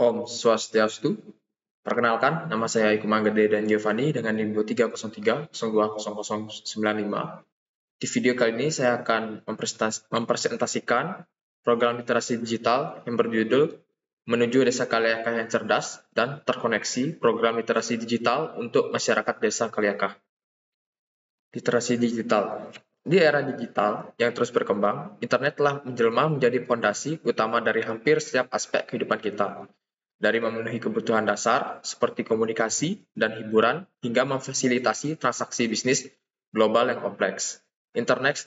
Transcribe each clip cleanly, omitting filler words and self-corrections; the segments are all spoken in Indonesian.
Om Swastiastu. Perkenalkan, nama saya Iku Manggede dan Giovanni dengan NIM 2303020095. Di video kali ini saya akan mempresentasikan program literasi digital yang berjudul Menuju Desa Kaliakah yang Cerdas dan Terkoneksi Program Literasi Digital untuk Masyarakat Desa Kaliakah. Literasi digital. Di era digital yang terus berkembang, internet telah menjelma menjadi fondasi utama dari hampir setiap aspek kehidupan kita. Dari memenuhi kebutuhan dasar seperti komunikasi dan hiburan hingga memfasilitasi transaksi bisnis global yang kompleks. Internet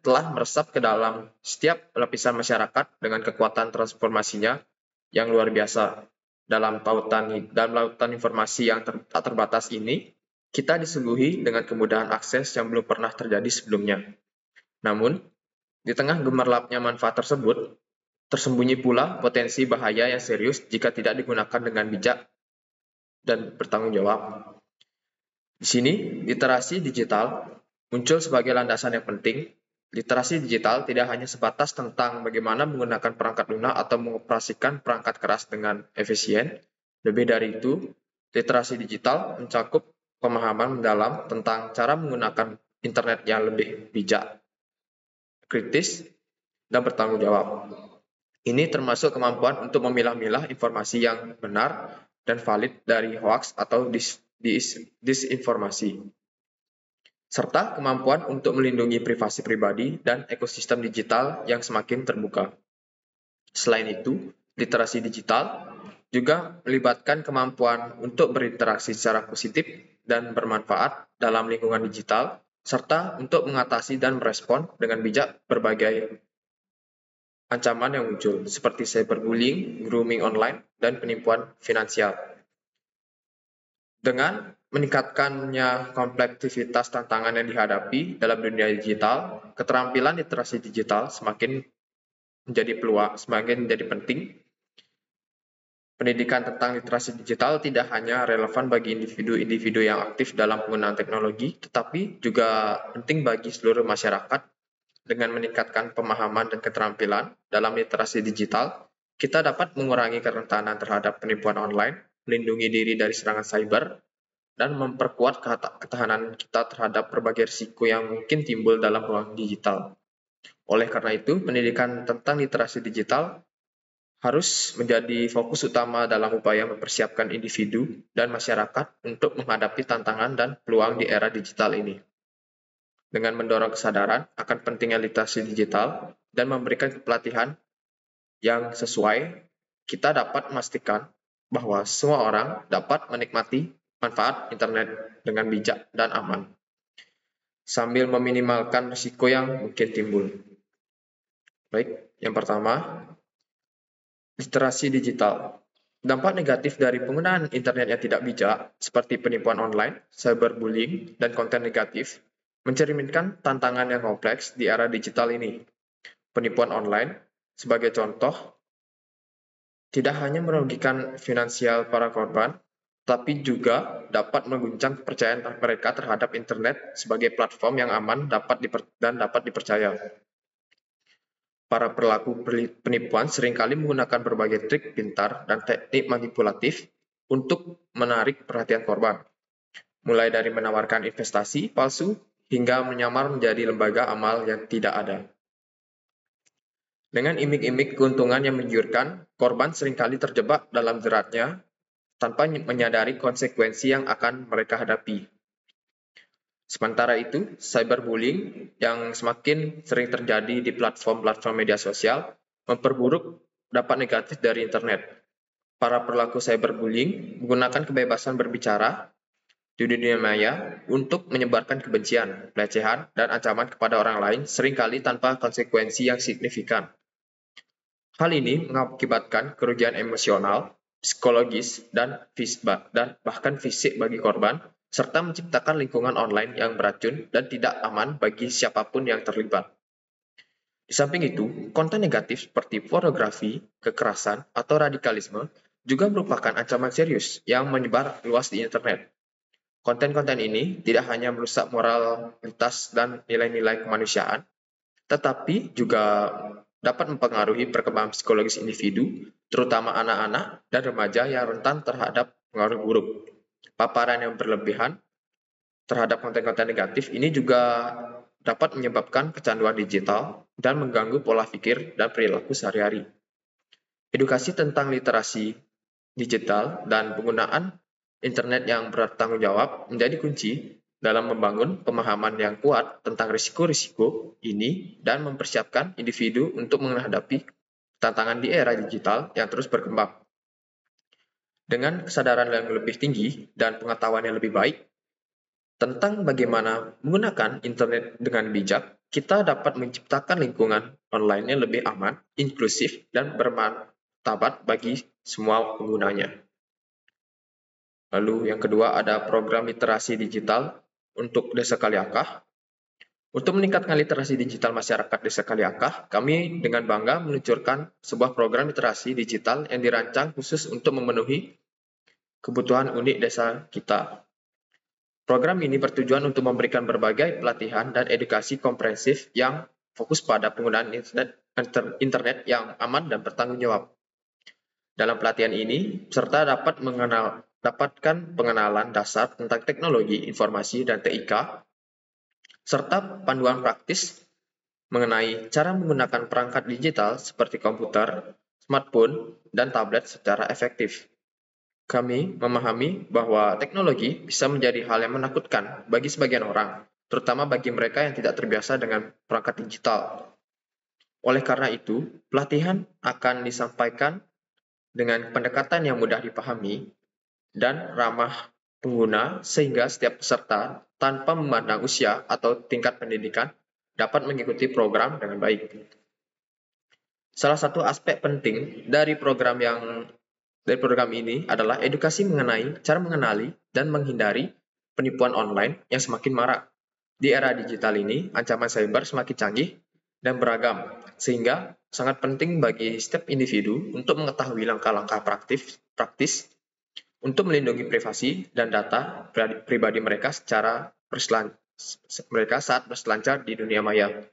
telah meresap ke dalam setiap lapisan masyarakat dengan kekuatan transformasinya yang luar biasa. Dalam lautan informasi yang tak terbatas ini, kita disuguhi dengan kemudahan akses yang belum pernah terjadi sebelumnya. Namun, di tengah gemerlapnya manfaat tersebut, tersembunyi pula potensi bahaya yang serius jika tidak digunakan dengan bijak dan bertanggung jawab. Di sini, literasi digital muncul sebagai landasan yang penting. Literasi digital tidak hanya sebatas tentang bagaimana menggunakan perangkat lunak atau mengoperasikan perangkat keras dengan efisien. Lebih dari itu, literasi digital mencakup pemahaman mendalam tentang cara menggunakan internet yang lebih bijak, kritis, dan bertanggung jawab. Ini termasuk kemampuan untuk memilah-milah informasi yang benar dan valid dari hoaks atau disinformasi, serta kemampuan untuk melindungi privasi pribadi dan ekosistem digital yang semakin terbuka. Selain itu, literasi digital juga melibatkan kemampuan untuk berinteraksi secara positif dan bermanfaat dalam lingkungan digital, serta untuk mengatasi dan merespon dengan bijak berbagai ancaman yang muncul, seperti cyberbullying, grooming online, dan penipuan finansial. Dengan meningkatkannya kompleksitas tantangan yang dihadapi dalam dunia digital, keterampilan literasi digital semakin menjadi penting. Pendidikan tentang literasi digital tidak hanya relevan bagi individu-individu yang aktif dalam penggunaan teknologi, tetapi juga penting bagi seluruh masyarakat. Dengan meningkatkan pemahaman dan keterampilan dalam literasi digital, kita dapat mengurangi kerentanan terhadap penipuan online, melindungi diri dari serangan cyber, dan memperkuat ketahanan kita terhadap berbagai risiko yang mungkin timbul dalam ruang digital. Oleh karena itu, pendidikan tentang literasi digital harus menjadi fokus utama dalam upaya mempersiapkan individu dan masyarakat untuk menghadapi tantangan dan peluang di era digital ini. Dengan mendorong kesadaran akan pentingnya literasi digital dan memberikan pelatihan yang sesuai, kita dapat memastikan bahwa semua orang dapat menikmati manfaat internet dengan bijak dan aman, sambil meminimalkan risiko yang mungkin timbul. Baik, yang pertama, literasi digital. Dampak negatif dari penggunaan internet yang tidak bijak, seperti penipuan online, cyberbullying, dan konten negatif, mencerminkan tantangan yang kompleks di era digital ini. Penipuan online, sebagai contoh, tidak hanya merugikan finansial para korban, tapi juga dapat mengguncang kepercayaan mereka terhadap internet sebagai platform yang aman dan dapat dipercaya. Para pelaku penipuan seringkali menggunakan berbagai trik pintar dan teknik manipulatif untuk menarik perhatian korban, mulai dari menawarkan investasi palsu hingga menyamar menjadi lembaga amal yang tidak ada. Dengan iming-iming keuntungan yang menggiurkan, korban seringkali terjebak dalam jeratnya tanpa menyadari konsekuensi yang akan mereka hadapi. Sementara itu, cyberbullying yang semakin sering terjadi di platform-platform media sosial memperburuk dampak negatif dari internet. Para pelaku cyberbullying menggunakan kebebasan berbicara di dunia maya untuk menyebarkan kebencian, pelecehan, dan ancaman kepada orang lain seringkali tanpa konsekuensi yang signifikan. Hal ini mengakibatkan kerugian emosional, psikologis, dan bahkan fisik bagi korban, serta menciptakan lingkungan online yang beracun dan tidak aman bagi siapapun yang terlibat. Di samping itu, konten negatif seperti pornografi, kekerasan, atau radikalisme juga merupakan ancaman serius yang menyebar luas di internet. Konten-konten ini tidak hanya merusak moralitas dan nilai-nilai kemanusiaan, tetapi juga dapat mempengaruhi perkembangan psikologis individu, terutama anak-anak dan remaja yang rentan terhadap pengaruh buruk. Paparan yang berlebihan terhadap konten-konten negatif ini juga dapat menyebabkan kecanduan digital dan mengganggu pola pikir dan perilaku sehari-hari. Edukasi tentang literasi digital dan penggunaan internet yang bertanggung jawab menjadi kunci dalam membangun pemahaman yang kuat tentang risiko-risiko ini dan mempersiapkan individu untuk menghadapi tantangan di era digital yang terus berkembang. Dengan kesadaran yang lebih tinggi dan pengetahuan yang lebih baik tentang bagaimana menggunakan internet dengan bijak, kita dapat menciptakan lingkungan online yang lebih aman, inklusif, dan bermartabat bagi semua penggunanya. Lalu yang kedua ada program literasi digital untuk Desa Kaliakah. Untuk meningkatkan literasi digital masyarakat Desa Kaliakah, kami dengan bangga meluncurkan sebuah program literasi digital yang dirancang khusus untuk memenuhi kebutuhan unik desa kita. Program ini bertujuan untuk memberikan berbagai pelatihan dan edukasi komprehensif yang fokus pada penggunaan internet yang aman dan bertanggung jawab. Dalam pelatihan ini, peserta dapatkan pengenalan dasar tentang teknologi, informasi, dan TIK, serta panduan praktis mengenai cara menggunakan perangkat digital seperti komputer, smartphone, dan tablet secara efektif. Kami memahami bahwa teknologi bisa menjadi hal yang menakutkan bagi sebagian orang, terutama bagi mereka yang tidak terbiasa dengan perangkat digital. Oleh karena itu, pelatihan akan disampaikan dengan pendekatan yang mudah dipahami dan ramah pengguna sehingga setiap peserta tanpa memandang usia atau tingkat pendidikan dapat mengikuti program dengan baik. Salah satu aspek penting dari program ini adalah edukasi mengenai cara mengenali dan menghindari penipuan online yang semakin marak. Di era digital ini, ancaman cyber semakin canggih dan beragam, sehingga sangat penting bagi setiap individu untuk mengetahui langkah-langkah praktis untuk melindungi privasi dan data pribadi mereka saat berselancar di dunia maya.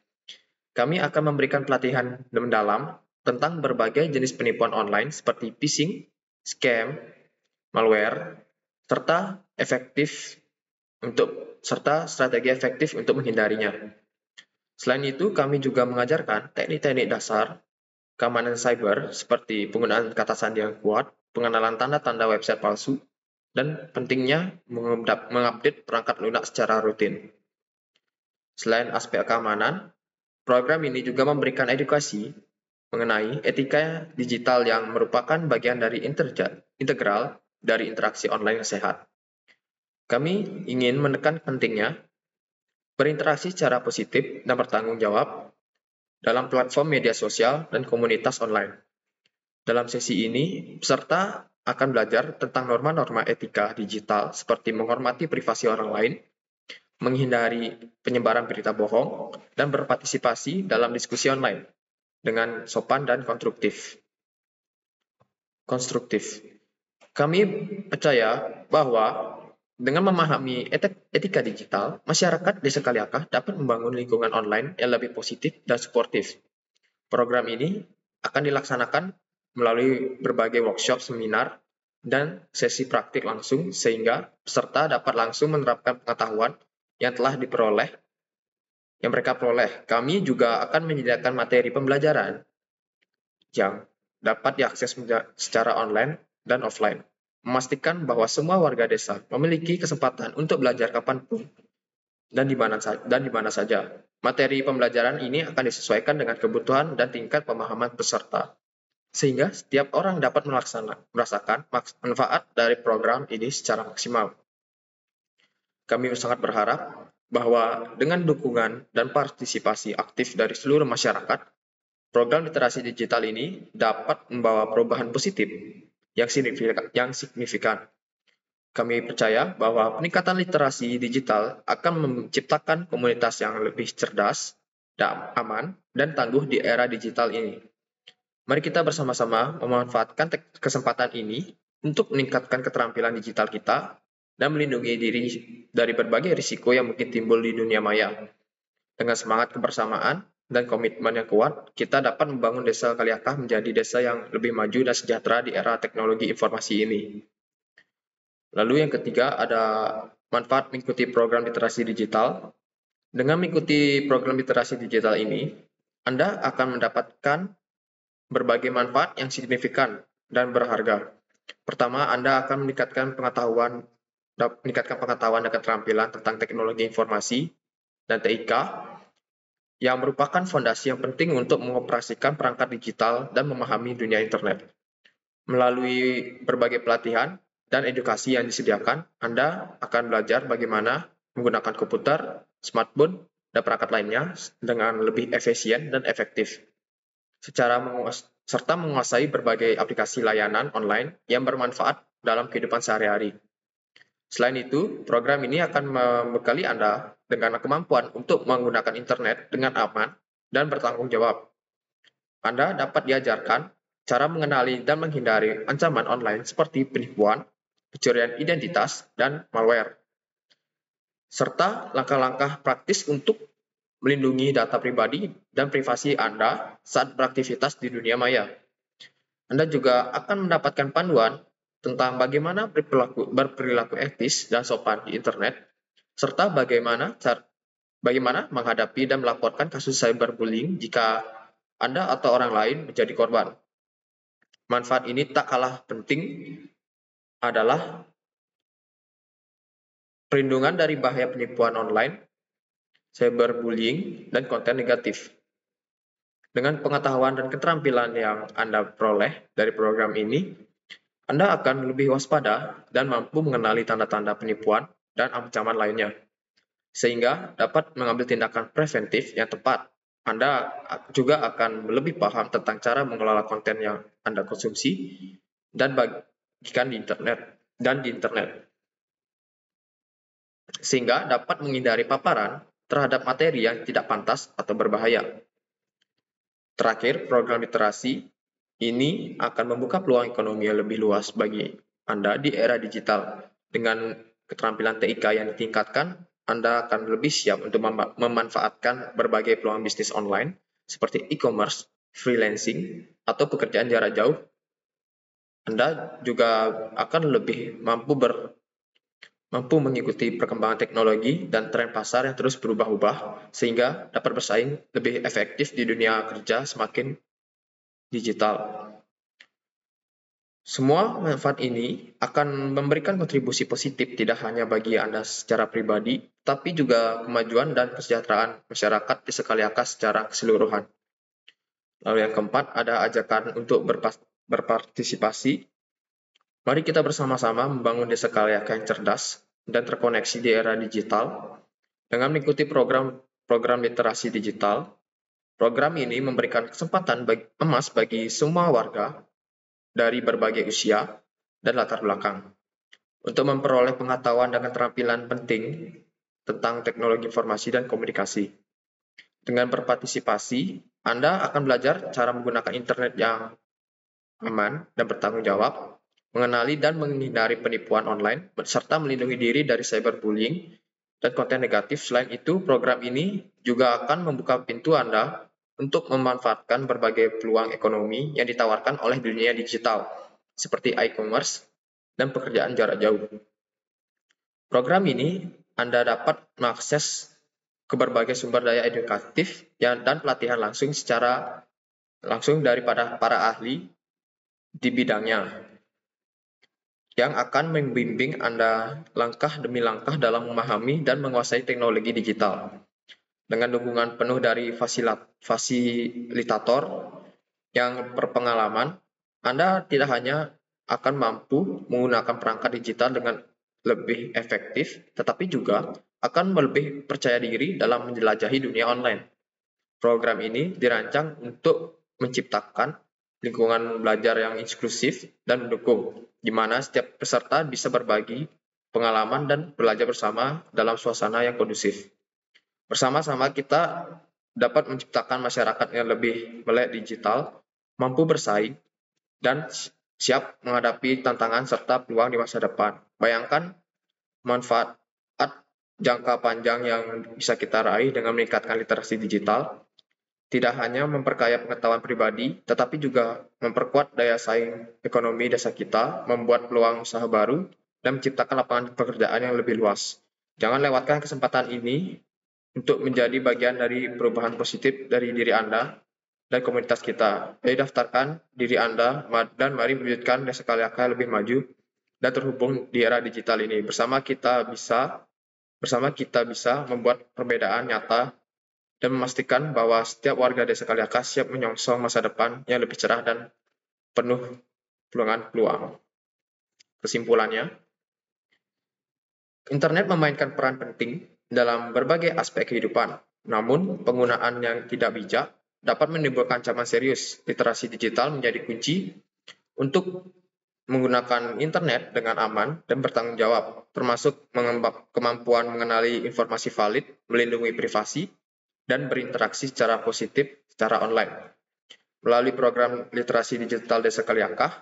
Kami akan memberikan pelatihan mendalam tentang berbagai jenis penipuan online seperti phishing, scam, malware, serta strategi efektif untuk menghindarinya. Selain itu, kami juga mengajarkan teknik-teknik dasar keamanan cyber seperti penggunaan kata sandi yang kuat, pengenalan tanda-tanda website palsu, dan pentingnya mengupdate perangkat lunak secara rutin. Selain aspek keamanan, program ini juga memberikan edukasi mengenai etika digital yang merupakan bagian dari integral dari interaksi online yang sehat. Kami ingin menekan pentingnya berinteraksi secara positif dan bertanggung jawab dalam platform media sosial dan komunitas online. Dalam sesi ini, peserta akan belajar tentang norma-norma etika digital seperti menghormati privasi orang lain, menghindari penyebaran berita bohong, dan berpartisipasi dalam diskusi online dengan sopan dan konstruktif. Kami percaya bahwa dengan memahami etika digital, masyarakat Desa Kaliakah dapat membangun lingkungan online yang lebih positif dan suportif. Program ini akan dilaksanakan melalui berbagai workshop, seminar, dan sesi praktik langsung sehingga peserta dapat langsung menerapkan pengetahuan yang mereka peroleh. Kami juga akan menyediakan materi pembelajaran yang dapat diakses secara online dan offline, memastikan bahwa semua warga desa memiliki kesempatan untuk belajar kapanpun dan di mana saja. Materi pembelajaran ini akan disesuaikan dengan kebutuhan dan tingkat pemahaman peserta, sehingga setiap orang dapat merasakan manfaat dari program ini secara maksimal. Kami sangat berharap bahwa dengan dukungan dan partisipasi aktif dari seluruh masyarakat, program literasi digital ini dapat membawa perubahan positif yang signifikan. Kami percaya bahwa peningkatan literasi digital akan menciptakan komunitas yang lebih cerdas, aman, dan tangguh di era digital ini. Mari kita bersama-sama memanfaatkan kesempatan ini untuk meningkatkan keterampilan digital kita dan melindungi diri dari berbagai risiko yang mungkin timbul di dunia maya. Dengan semangat kebersamaan, dan komitmen yang kuat, kita dapat membangun Desa Kaliakah menjadi desa yang lebih maju dan sejahtera di era teknologi informasi ini. Lalu yang ketiga ada manfaat mengikuti program literasi digital. Dengan mengikuti program literasi digital ini, Anda akan mendapatkan berbagai manfaat yang signifikan dan berharga. Pertama, Anda akan meningkatkan pengetahuan dan keterampilan tentang teknologi informasi dan TIK yang merupakan fondasi yang penting untuk mengoperasikan perangkat digital dan memahami dunia internet. Melalui berbagai pelatihan dan edukasi yang disediakan, Anda akan belajar bagaimana menggunakan komputer, smartphone, dan perangkat lainnya dengan lebih efisien dan efektif, serta menguasai berbagai aplikasi layanan online yang bermanfaat dalam kehidupan sehari-hari. Selain itu, program ini akan membekali Anda dengan kemampuan untuk menggunakan internet dengan aman dan bertanggung jawab. Anda dapat diajarkan cara mengenali dan menghindari ancaman online seperti penipuan, pencurian identitas, dan malware, serta langkah-langkah praktis untuk melindungi data pribadi dan privasi Anda saat beraktivitas di dunia maya. Anda juga akan mendapatkan panduan tentang bagaimana berperilaku etis dan sopan di internet, serta bagaimana menghadapi dan melaporkan kasus cyberbullying jika Anda atau orang lain menjadi korban. Manfaat ini tak kalah penting adalah perlindungan dari bahaya penipuan online, cyberbullying, dan konten negatif. Dengan pengetahuan dan keterampilan yang Anda peroleh dari program ini, Anda akan lebih waspada dan mampu mengenali tanda-tanda penipuan dan ancaman lainnya, sehingga dapat mengambil tindakan preventif yang tepat. Anda juga akan lebih paham tentang cara mengelola konten yang Anda konsumsi dan bagikan di internet, sehingga dapat menghindari paparan terhadap materi yang tidak pantas atau berbahaya. Terakhir, program literasi ini akan membuka peluang ekonomi yang lebih luas bagi Anda di era digital. Dengan keterampilan TIK yang ditingkatkan, Anda akan lebih siap untuk memanfaatkan berbagai peluang bisnis online seperti e-commerce, freelancing, atau pekerjaan jarak jauh. Anda juga akan lebih mampu mengikuti perkembangan teknologi dan tren pasar yang terus berubah-ubah, sehingga dapat bersaing lebih efektif di dunia kerja semakin digital. Semua manfaat ini akan memberikan kontribusi positif tidak hanya bagi Anda secara pribadi, tapi juga kemajuan dan kesejahteraan masyarakat di Sekaliakah secara keseluruhan. Lalu yang keempat, ada ajakan untuk berpartisipasi. Mari kita bersama-sama membangun Desa Sekaliakah yang cerdas dan terkoneksi di era digital. Dengan mengikuti program literasi digital, program ini memberikan kesempatan emas bagi semua warga dari berbagai usia dan latar belakang untuk memperoleh pengetahuan dan keterampilan penting tentang teknologi informasi dan komunikasi. Dengan berpartisipasi, Anda akan belajar cara menggunakan internet yang aman dan bertanggung jawab, mengenali dan menghindari penipuan online, serta melindungi diri dari cyberbullying dan konten negatif. Selain itu, program ini juga akan membuka pintu Anda untuk memanfaatkan berbagai peluang ekonomi yang ditawarkan oleh dunia digital, seperti e-commerce dan pekerjaan jarak jauh. Program ini Anda dapat mengakses ke berbagai sumber daya edukatif dan pelatihan langsung daripada para ahli di bidangnya, yang akan membimbing Anda langkah demi langkah dalam memahami dan menguasai teknologi digital. Dengan dukungan penuh dari fasilitator yang berpengalaman, Anda tidak hanya akan mampu menggunakan perangkat digital dengan lebih efektif, tetapi juga akan lebih percaya diri dalam menjelajahi dunia online. Program ini dirancang untuk menciptakan lingkungan belajar yang inklusif dan mendukung, di mana setiap peserta bisa berbagi pengalaman dan belajar bersama dalam suasana yang kondusif. Bersama-sama kita dapat menciptakan masyarakat yang lebih melek digital, mampu bersaing, dan siap menghadapi tantangan serta peluang di masa depan. Bayangkan manfaat jangka panjang yang bisa kita raih dengan meningkatkan literasi digital. tidak hanya memperkaya pengetahuan pribadi, tetapi juga memperkuat daya saing ekonomi desa kita, membuat peluang usaha baru, dan menciptakan lapangan pekerjaan yang lebih luas. Jangan lewatkan kesempatan ini untuk menjadi bagian dari perubahan positif dari diri Anda dan komunitas kita. Jadi daftarkan diri Anda dan mari mewujudkan Desa Kaliaka yang lebih maju dan terhubung di era digital ini. Bersama kita bisa membuat perbedaan nyata dan memastikan bahwa setiap warga Desa Kaliaka siap menyongsong masa depan yang lebih cerah dan penuh peluang. Kesimpulannya, internet memainkan peran penting dalam berbagai aspek kehidupan. Namun, penggunaan yang tidak bijak dapat menimbulkan ancaman serius. Literasi digital menjadi kunci untuk menggunakan internet dengan aman dan bertanggung jawab, termasuk kemampuan mengenali informasi valid, melindungi privasi, dan berinteraksi secara positif secara online. Melalui program literasi digital Desa Kaliangkah,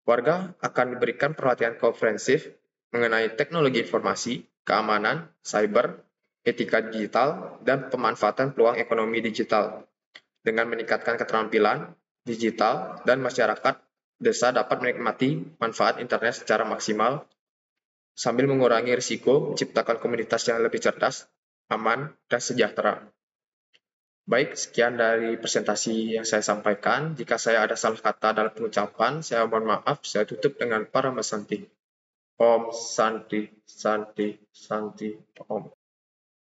warga akan diberikan perhatian komprehensif mengenai teknologi informasi, keamanan, cyber, etika digital, dan pemanfaatan peluang ekonomi digital. Dengan meningkatkan keterampilan digital dan masyarakat desa dapat menikmati manfaat internet secara maksimal sambil mengurangi risiko menciptakan komunitas yang lebih cerdas, aman, dan sejahtera. Baik, sekian dari presentasi yang saya sampaikan. Jika saya ada salah kata dalam pengucapan, saya mohon maaf. Saya tutup dengan Paramasanti. Om Santi, Santi, Santi, Om.